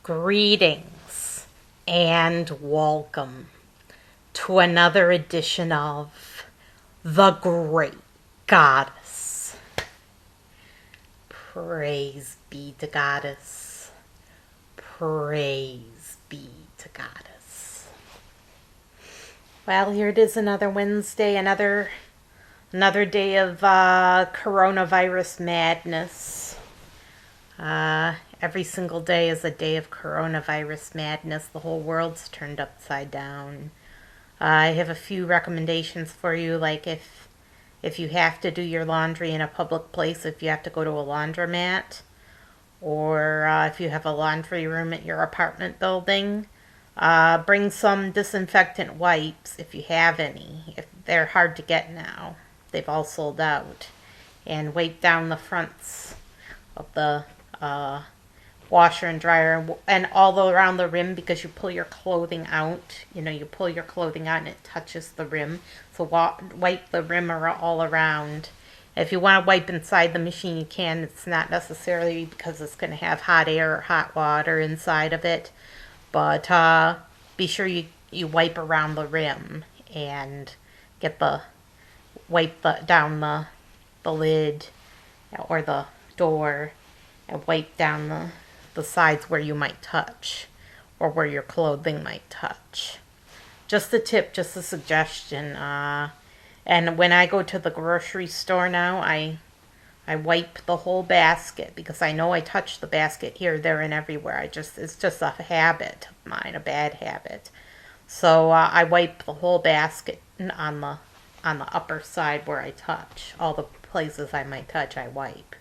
Greetings and welcome to another edition of The Great Goddess. Praise be to Goddess. Praise be to Goddess. Well, here it is, another Wednesday, another day of coronavirus madness. Every single day is a day of coronavirus madness. The whole world's turned upside down. I have a few recommendations for you, like if you have to do your laundry in a public place, if you have to go to a laundromat, or if you have a laundry room at your apartment building, bring some disinfectant wipes if you have any. If they're hard to get now, they've all sold out. And wipe down the fronts of the washer and dryer and all around the rim, because you pull your clothing out. You pull your clothing out and it touches the rim. So wipe the rim all around. If you want to wipe inside the machine, you can. It's not necessarily because it's going to have hot air or hot water inside of it. But be sure you wipe around the rim and wipe down the lid or the door, and wipe down the sides where you might touch or where your clothing might touch. Just a tip, just a suggestion. And when I go to the grocery store now, I wipe the whole basket, because I know I touch the basket here, there, and everywhere. It's just a habit of mine, a bad habit. So I wipe the whole basket on the upper side where I touch. All the places I might touch, I wipe.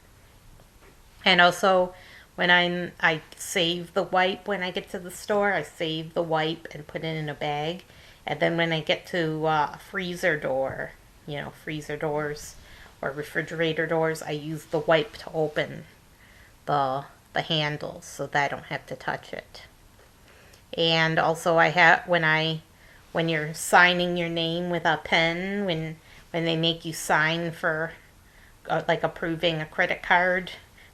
And also, when I save the wipe when I get to the store, I save the wipe and put it in a bag. And then when I get to a freezer door, freezer doors or refrigerator doors, I use the wipe to open the handles so that I don't have to touch it. And also, when you're signing your name with a pen, when they make you sign for like approving a credit card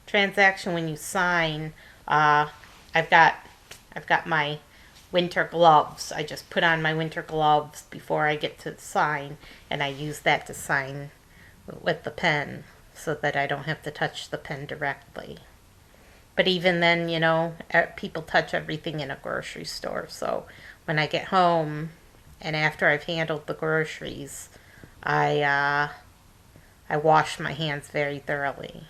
transaction, when you sign, I've got my winter gloves. I just put on my winter gloves before I get to sign, and I use that to sign with the pen so that I don't have to touch the pen directly. But even then, people touch everything in a grocery store. So when I get home and after I've handled the groceries, I wash my hands very thoroughly.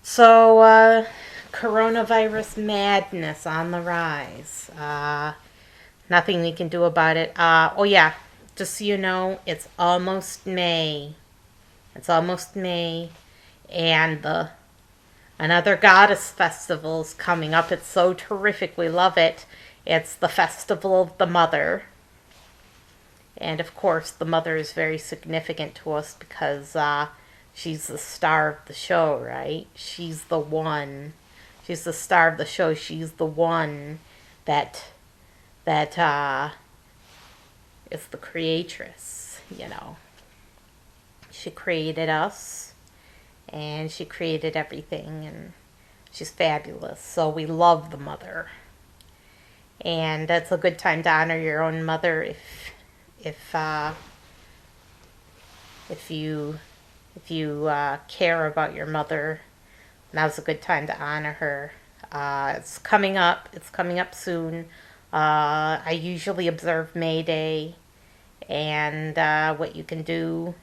So, coronavirus madness on the rise. Nothing we can do about it. Oh yeah, just so you know, it's almost May. It's almost May, and another goddess festival is coming up. It's so terrific. We love it. It's the Festival of the Mother. And of course, the mother is very significant to us because she's the star of the show, right? She's the one. She's the star of the show. She's the one that is the creatress, She created us, and she created everything, and she's fabulous. So we love the mother. And it's a good time to honor your own mother if you care about your mother. Now's a good time to honor her. It's coming up. It's coming up soon. I usually observe May Day, and what you can do.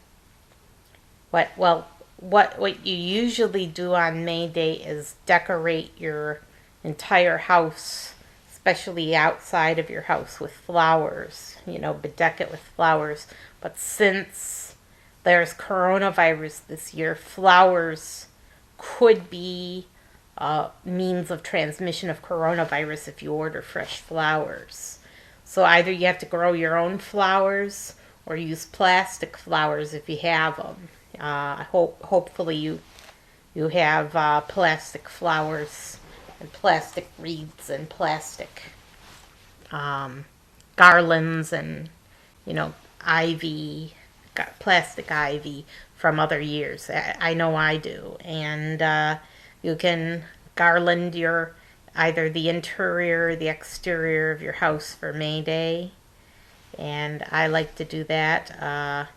What you usually do on May Day is decorate your entire house, especially outside of your house, with flowers. Bedeck it with flowers. But since there's coronavirus this year, flowers could be a means of transmission of coronavirus if you order fresh flowers. So either you have to grow your own flowers or use plastic flowers if you have them. Hopefully you have plastic flowers and plastic wreaths and plastic garlands and ivy, plastic ivy from other years. I know I do. And you can garland your either the interior or the exterior of your house for May Day. And I like to do that. I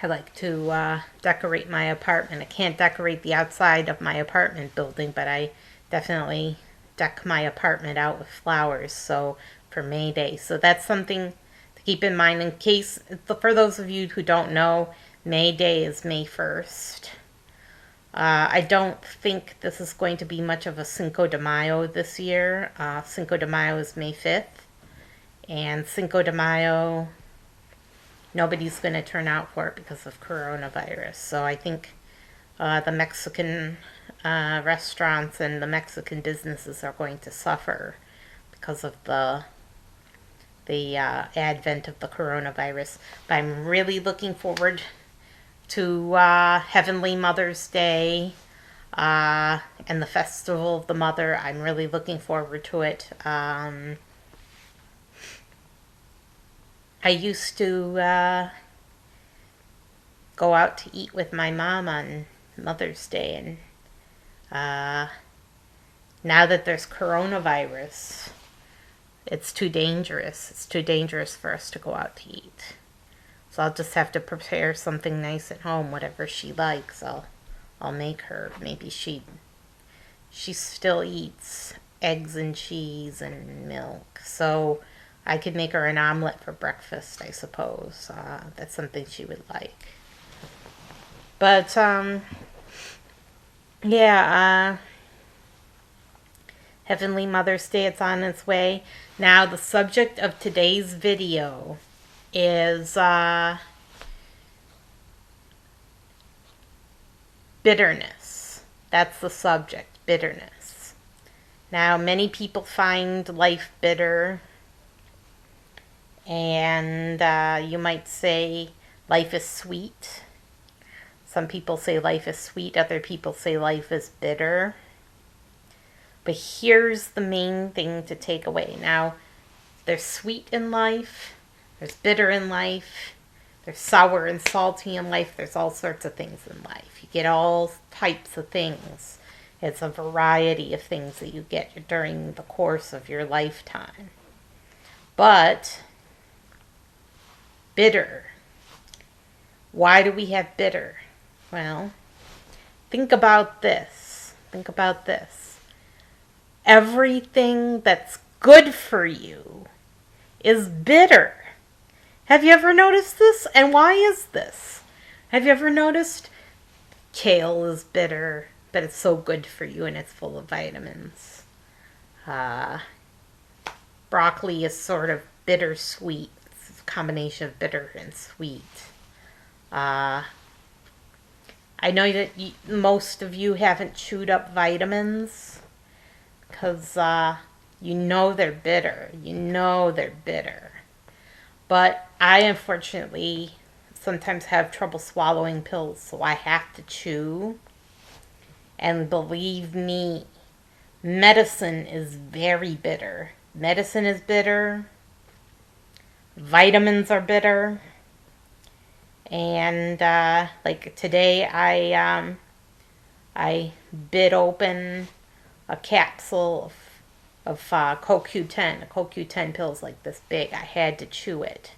like to decorate my apartment. I can't decorate the outside of my apartment building, but I definitely deck my apartment out with flowers. So for May Day. So that's something to keep in mind in case, for those of you who don't know, May Day is May 1st. I don't think this is going to be much of a Cinco de Mayo this year. Cinco de Mayo is May 5th. And Cinco de Mayo, nobody's going to turn out for it because of coronavirus. So I think the Mexican restaurants and the Mexican businesses are going to suffer because of the advent of the coronavirus. But I'm really looking forward to Heavenly Mother's Day and the Festival of the Mother. I'm really looking forward to it. I used to go out to eat with my mom on Mother's Day, and now that there's coronavirus, it's too dangerous. It's too dangerous for us to go out to eat. So I'll just have to prepare something nice at home, whatever she likes. I'll make her. Maybe she still eats eggs and cheese and milk, so I could make her an omelet for breakfast, I suppose. That's something she would like. But yeah, Heavenly Mother's Day, it's on its way. Now the subject of today's video is bitterness. That's the subject, bitterness. Now, many people find life bitter, and you might say life is sweet. Some people say life is sweet, other people say life is bitter. But here's the main thing to take away. Now, there's sweet in life, there's bitter in life, there's sour and salty in life, there's all sorts of things in life. You get all types of things. It's a variety of things that you get during the course of your lifetime. But bitter. Why do we have bitter? Well, think about this. Think about this. Everything that's good for you is bitter. Have you ever noticed this? And why is this? Have you ever noticed kale is bitter, but it's so good for you and it's full of vitamins? Broccoli is sort of bittersweet. It's a combination of bitter and sweet. I know that most of you haven't chewed up vitamins because you know they're bitter. You know they're bitter. But I unfortunately sometimes have trouble swallowing pills, so I have to chew. And believe me, medicine is very bitter. Medicine is bitter. Vitamins are bitter. And like today, I bit open a capsule of CoQ10. A CoQ10 pill's like this big. I had to chew it,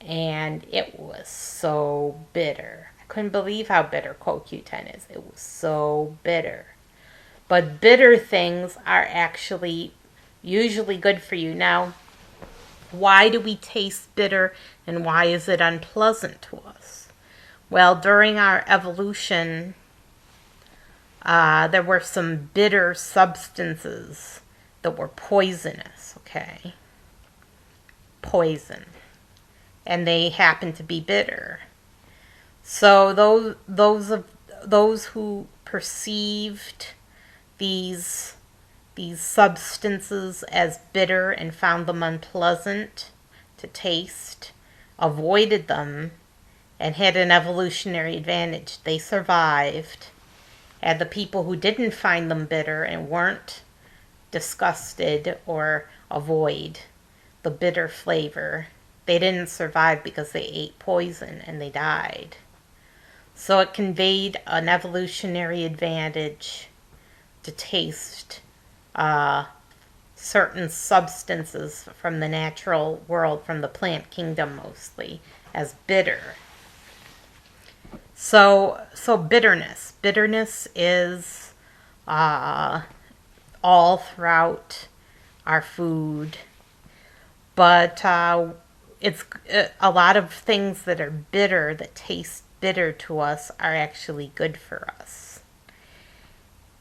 and it was so bitter. I couldn't believe how bitter CoQ10 is. It was so bitter. But bitter things are actually usually good for you. Now, why do we taste bitter, and why is it unpleasant to us? Well, during our evolution, there were some bitter substances that were poisonous, okay? Poison. And they happen to be bitter. So those who perceived these substances as bitter and found them unpleasant to taste, avoided them, and had an evolutionary advantage. They survived. And the people who didn't find them bitter and weren't disgusted or avoid the bitter flavor, they didn't survive because they ate poison and they died. So it conveyed an evolutionary advantage to taste uh, certain substances from the natural world, from the plant kingdom mostly, as bitter. So bitterness. Bitterness is uh, all throughout our food, but it's a lot of things that are bitter, that taste bitter to us, are actually good for us.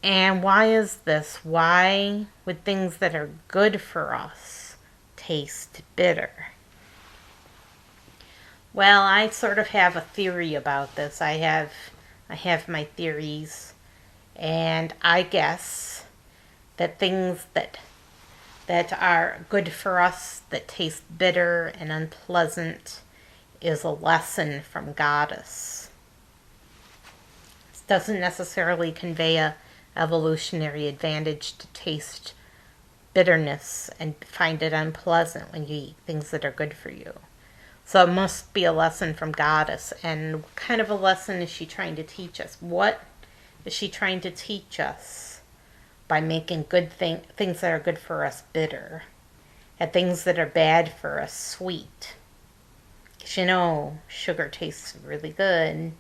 And why is this? Why would things that are good for us taste bitter? Well, I sort of have a theory about this. I have my theories, and I guess that things that are good for us, that taste bitter and unpleasant, is a lesson from Goddess. It doesn't necessarily convey a evolutionary advantage to taste bitterness and find it unpleasant when you eat things that are good for you. So it must be a lesson from Goddess. And what kind of a lesson is she trying to teach us? What is she trying to teach us by making things that are good for us bitter, and things that are bad for us sweet? Because sugar tastes really good,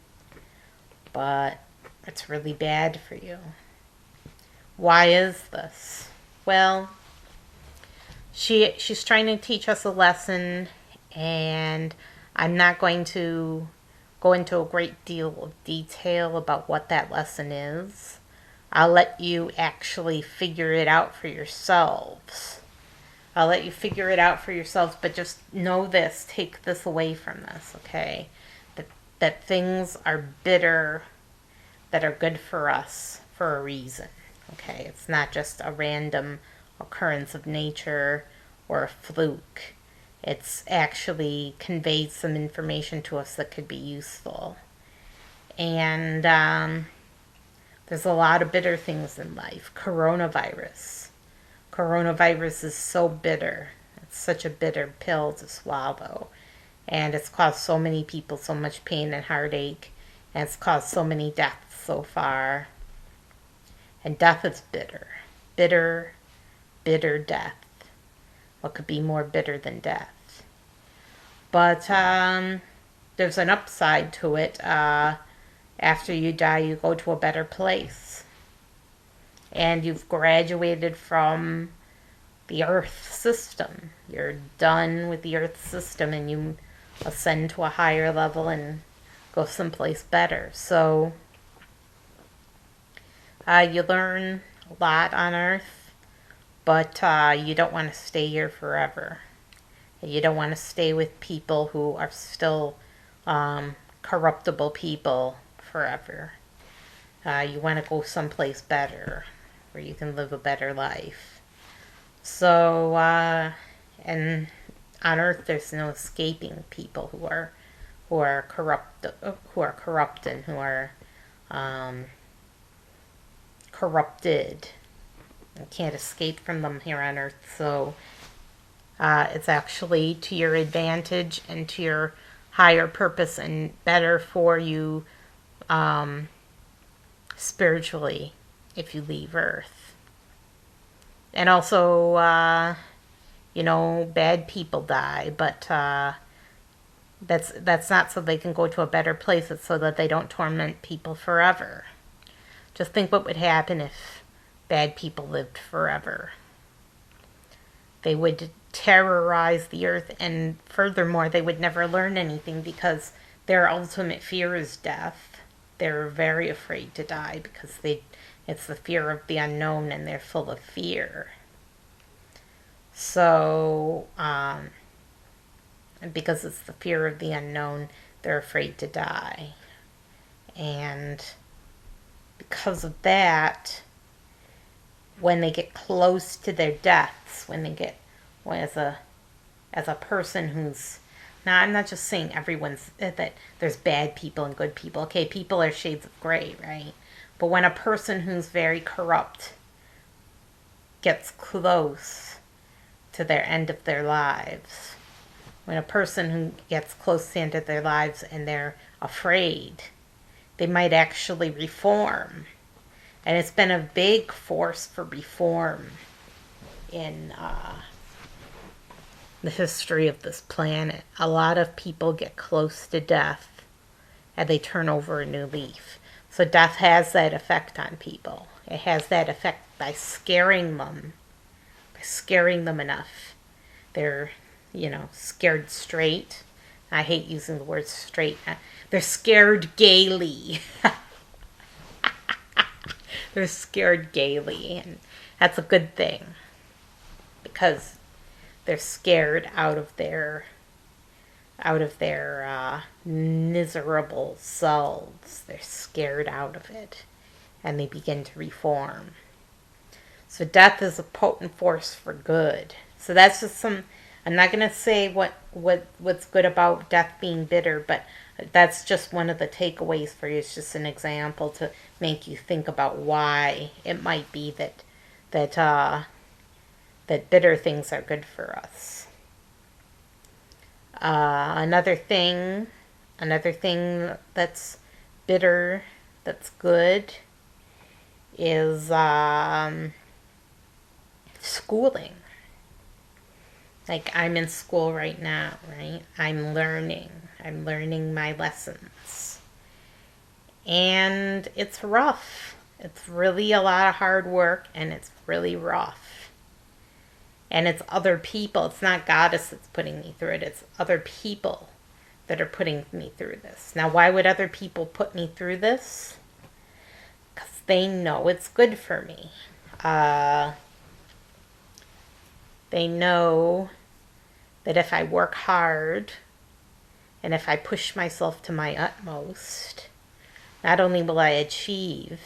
but it's really bad for you. Why is this? Well, she's trying to teach us a lesson, and I'm not going to go into a great deal of detail about what that lesson is. I'll let you actually figure it out for yourselves. But just know this, take this away from this, okay? That things are bitter that are good for us for a reason, okay? It's not just a random occurrence of nature or a fluke. It's actually conveyed some information to us that could be useful. And there's a lot of bitter things in life. Coronavirus is so bitter. It's such a bitter pill to swallow. And it's caused so many people so much pain and heartache. And it's caused so many deaths so far. And death is bitter. Bitter, bitter death. What could be more bitter than death? But there's an upside to it. After you die, you go to a better place. And you've graduated from the earth system. You're done with the earth system, and you ascend to a higher level and go someplace better. So you learn a lot on earth, but you don't want to stay here forever. You don't want to stay with people who are still corruptible people forever. You want to go someplace better where you can live a better life. So, and on earth there's no escaping people who are corrupt and who are corrupted. You can't escape from them here on earth. So it's actually to your advantage and to your higher purpose, and better for you spiritually if you leave earth. And also bad people die, but that's not so they can go to a better place. It's so that they don't torment people forever. Just think what would happen if bad people lived forever. They would terrorize the earth, and furthermore, they would never learn anything, because their ultimate fear is death. They're very afraid to die because it's the fear of the unknown, and they're full of fear. So, because it's the fear of the unknown, they're afraid to die. And because of that, when they get close to their deaths, as a person who's, now I'm not just saying that there's bad people and good people. Okay, people are shades of gray, right? But when a person who's very corrupt gets close to their end of their lives, when a person who gets close to the end of their lives and they're afraid, they might actually reform. And it's been a big force for reform in the history of this planet. A lot of people get close to death and they turn over a new leaf. So death has that effect on people. It has that effect by scaring them enough. They're, scared straight. I hate using the word straight. They're scared gaily. They're scared gaily, and that's a good thing because they're scared out of their miserable selves. They're scared out of it, and they begin to reform. So death is a potent force for good. So that's just some. I'm not going to say what's good about death being bitter, but that's just one of the takeaways for you. It's just an example to make you think about why it might be that bitter things are good for us. Another thing that's bitter, that's good, is schooling. Like, I'm in school right now, right? I'm learning my lessons. And it's rough. It's really a lot of hard work, and it's really rough. And it's other people. It's not Goddess that's putting me through it. It's other people that are putting me through this. Now, why would other people put me through this? Because they know it's good for me. They know that if I work hard and if I push myself to my utmost, not only will I achieve,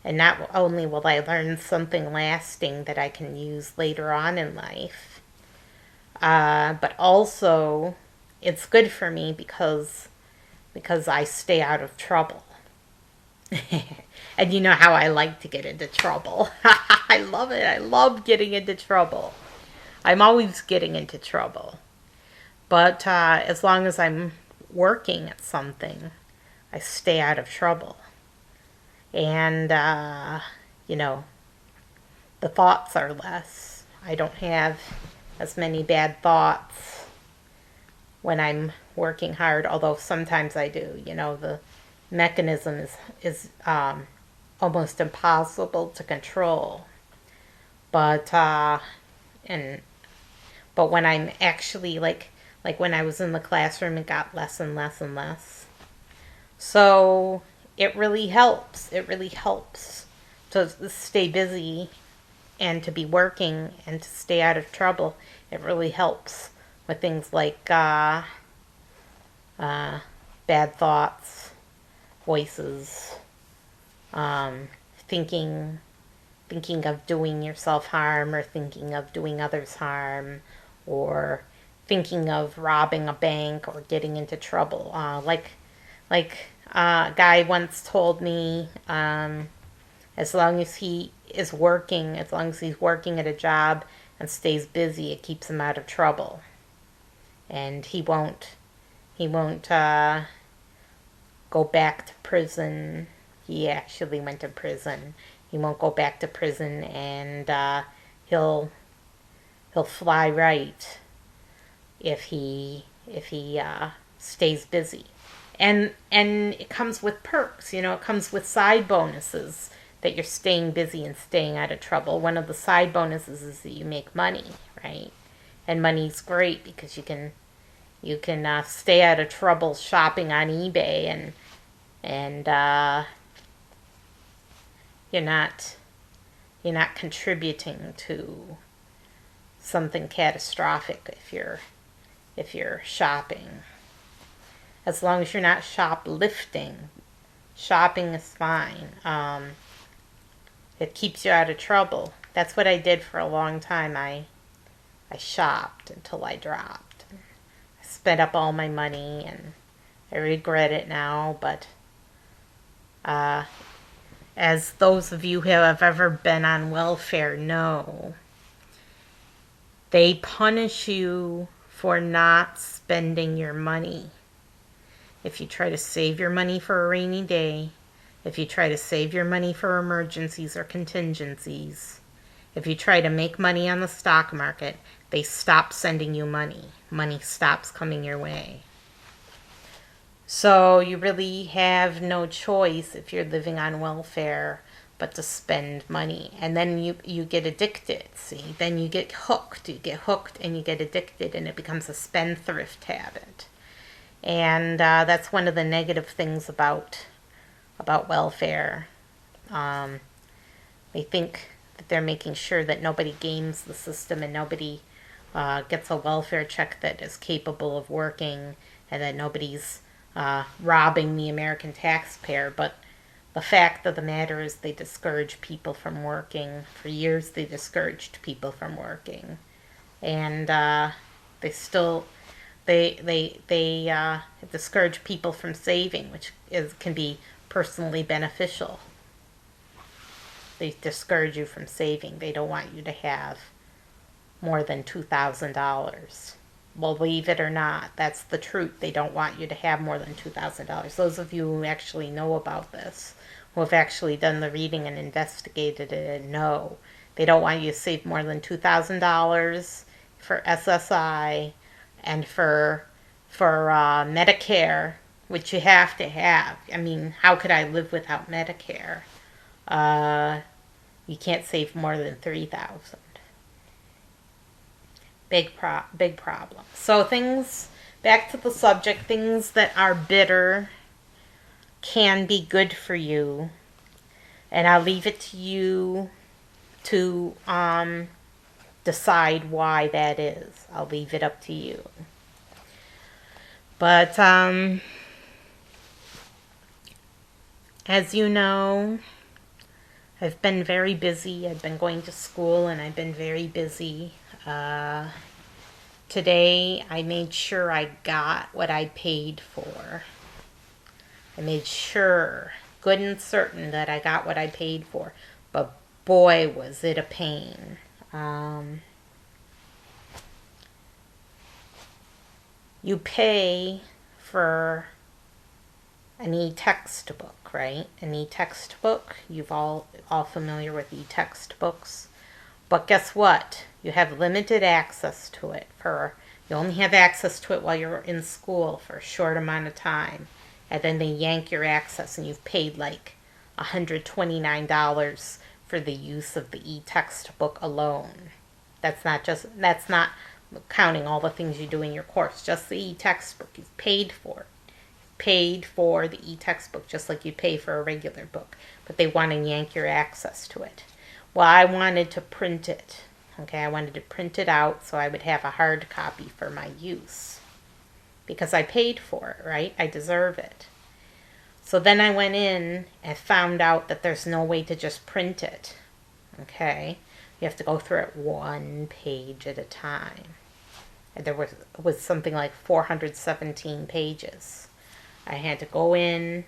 and not only will I learn something lasting that I can use later on in life, but also it's good for me because I stay out of trouble. And you know how I like to get into trouble. I love it. I love getting into trouble. I'm always getting into trouble. But as long as I'm working at something, I stay out of trouble. And, the thoughts are less. I don't have as many bad thoughts when I'm working hard, although sometimes I do. The mechanism is almost impossible to control. But when I'm actually like when I was in the classroom, it got less and less and less. So it really helps. It really helps to stay busy and to be working and to stay out of trouble. It really helps with things like bad thoughts, voices, thinking of doing yourself harm or thinking of doing others harm, or thinking of robbing a bank or getting into trouble. Like a guy once told me, as long as he is working, as long as he's working at a job and stays busy, it keeps him out of trouble. And he won't go back to prison. He actually went to prison. He won't go back to prison, and he'll fly right if he stays busy. And it comes with perks, it comes with side bonuses that you're staying busy and staying out of trouble. One of the side bonuses is that you make money, right? And money's great because you can stay out of trouble shopping on eBay, and you're not contributing to something catastrophic if you're shopping. As long as you're not shoplifting, shopping is fine. It keeps you out of trouble. That's what I did for a long time. I shopped until I dropped. I spent up all my money, and I regret it now, but as those of you who have ever been on welfare know, they punish you for not spending your money. if you try to save your money for a rainy day, if you try to save your money for emergencies or contingencies, if you try to make money on the stock market, they stop sending you money. Money stops coming your way. So you really have no choice if you're living on welfare but to spend money. And then you get addicted, see? Then you get hooked. You get hooked and you get addicted, and it becomes a spendthrift habit. And that's one of the negative things about welfare. They think that they're making sure that nobody games the system and nobody gets a welfare check that is capable of working, and that nobody's robbing the American taxpayer. But the fact of the matter is they discourage people from working. For years they discouraged people from working. And they still they discourage people from saving, which can be personally beneficial. They discourage you from saving. They don't want you to have more than $2,000. Believe it or not, that's the truth. They don't want you to have more than $2,000. Those of you who actually know about this, who have actually done the reading and investigated it, and know they don't want you to save more than $2,000 for SSI and for Medicare, which you have to have. I mean, how could I live without Medicare? You can't save more than $3,000. Big problem. So back to the subject, things that are bitter can be good for you. And I'll leave it to you to decide why that is. I'll leave it up to you. But as you know, I've been very busy. I've been going to school and I've been very busy. Today I made sure I got what I paid for. I made sure, good and certain, that I got what I paid for. But boy, was it a pain. You pay for an e-textbook, right? An e-textbook. You've all familiar with e-textbooks. But guess what? You have limited access to it. You only have access to it while you're in school for a short amount of time. And then they yank your access and you've paid like $129 for the use of the e-textbook alone. That's not counting all the things you do in your course. Just the e-textbook you've paid for. Paid for the e-textbook just like you pay for a regular book. But they want to yank your access to it. Well, I wanted to print it. Okay, I wanted to print it out so I would have a hard copy for my use. Because I paid for it, right? I deserve it. So then I went in and found out that there's no way to just print it. Okay? You have to go through it one page at a time. And there was something like 417 pages. I had to go in,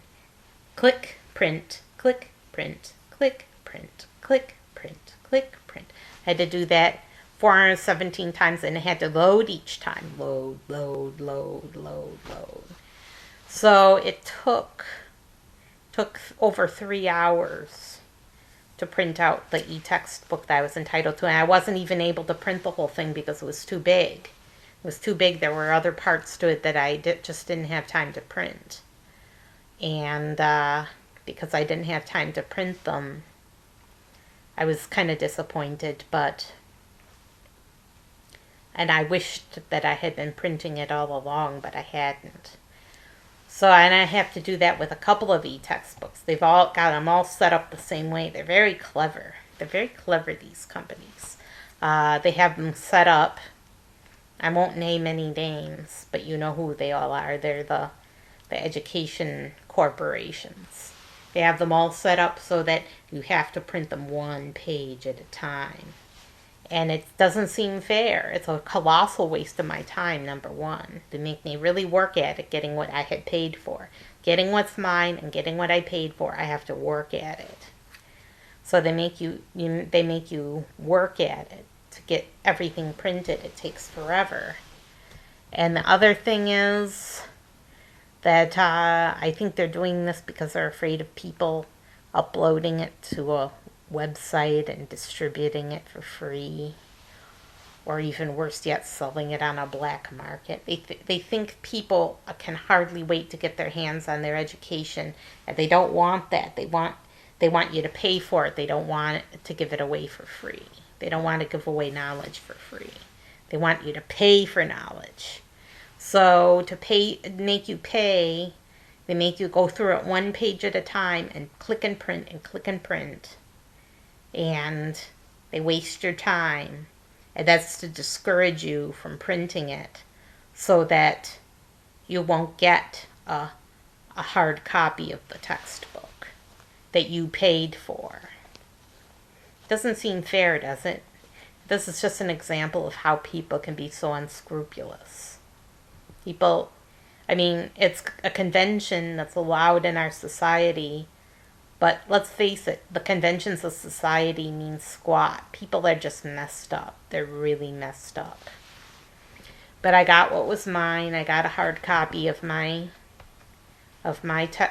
click, print, click, print, click, print, click, print, click, print. I had to do that 417 times, and it had to load each time. Load, load, load, load, load. So it took over 3 hours to print out the e-textbook that I was entitled to. And I wasn't even able to print the whole thing because it was too big. It was too big. There were other parts to it that I just didn't have time to print. And because I didn't have time to print them, I was kind of disappointed, and I wished that I had been printing it all along, but I hadn't. So, and I have to do that with a couple of e-textbooks. They've all got them all set up the same way. They're very clever. They're very clever, these companies. They have them set up. I won't name any names, but you know who they all are. They're the education corporations. They have them all set up so that you have to print them one page at a time. And it doesn't seem fair. It's a colossal waste of my time, number one. They make me really work at it, getting what I had paid for. Getting what's mine and getting what I paid for, I have to work at it. So they make you work at it to get everything printed. It takes forever. And the other thing is, that I think they're doing this because they're afraid of people uploading it to a website and distributing it for free, or even worse yet, selling it on a black market. They think people can hardly wait to get their hands on their education, and they don't want that. They want you to pay for it. They don't want to give it away for free. They don't want to give away knowledge for free. They want you to pay for knowledge. So to make you pay, they make you go through it one page at a time and click and print and click and print. And they waste your time. And that's to discourage you from printing it so that you won't get a hard copy of the textbook that you paid for. Doesn't seem fair, does it? This is just an example of how people can be so unscrupulous. People, I mean, it's a convention that's allowed in our society, but let's face it, the conventions of society mean squat. People are just messed up. They're really messed up. But I got what was mine. I got a hard copy of my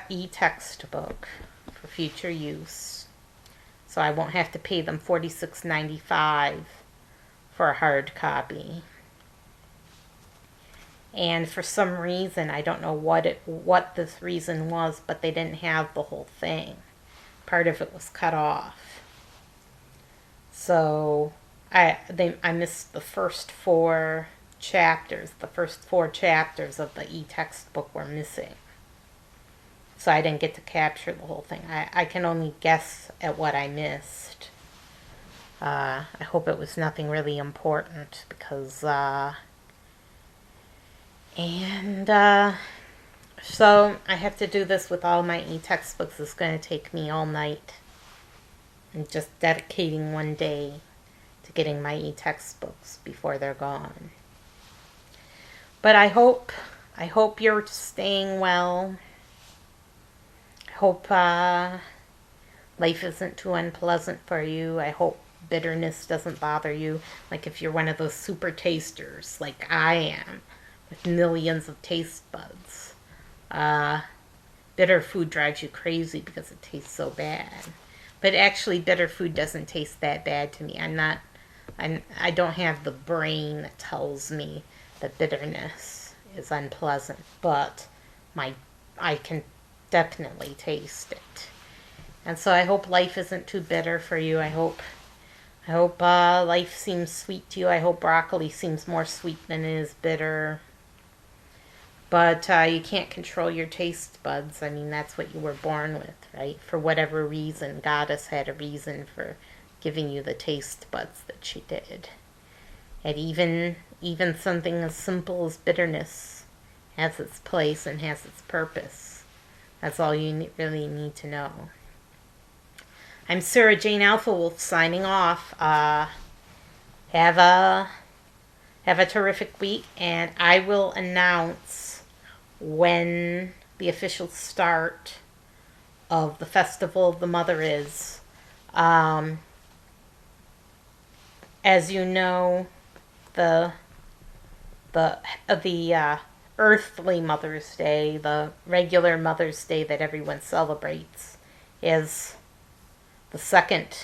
e-textbook for future use. So I won't have to pay them $46.95 for a hard copy. And for some reason, I don't know what this reason was, but they didn't have the whole thing. Part of it was cut off. So I missed the first 4 chapters. The first 4 chapters of the e-textbook were missing. So I didn't get to capture the whole thing. I can only guess at what I missed. I hope it was nothing really important because, so I have to do this with all my e-textbooks. It's going to take me all night. I'm just dedicating one day to getting my e-textbooks before they're gone. But I hope you're staying well. I hope life isn't too unpleasant for you. I hope bitterness doesn't bother you. Like if you're one of those super tasters like I am, with millions of taste buds. Bitter food drives you crazy because it tastes so bad. But actually, bitter food doesn't taste that bad to me. I don't have the brain that tells me that bitterness is unpleasant, but I can definitely taste it. And so I hope life isn't too bitter for you. I hope life seems sweet to you. I hope broccoli seems more sweet than it is bitter. But you can't control your taste buds. I mean, that's what you were born with, right? For whatever reason, Goddess had a reason for giving you the taste buds that she did. And even something as simple as bitterness has its place and has its purpose. That's all you really need to know. I'm Sarah Jane Alpha Wolf signing off. Have a terrific week, and I will announce when the official start of the Festival of the Mother is. As you know, the earthly Mother's Day, the regular Mother's Day that everyone celebrates, is the second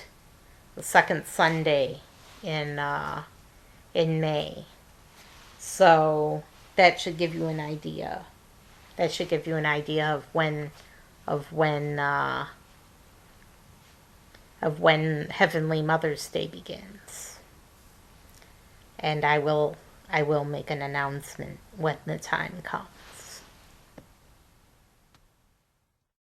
Sunday in May. So that should give you an idea. That should give you an idea of when Heavenly Mother's Day begins. And I will make an announcement when the time comes.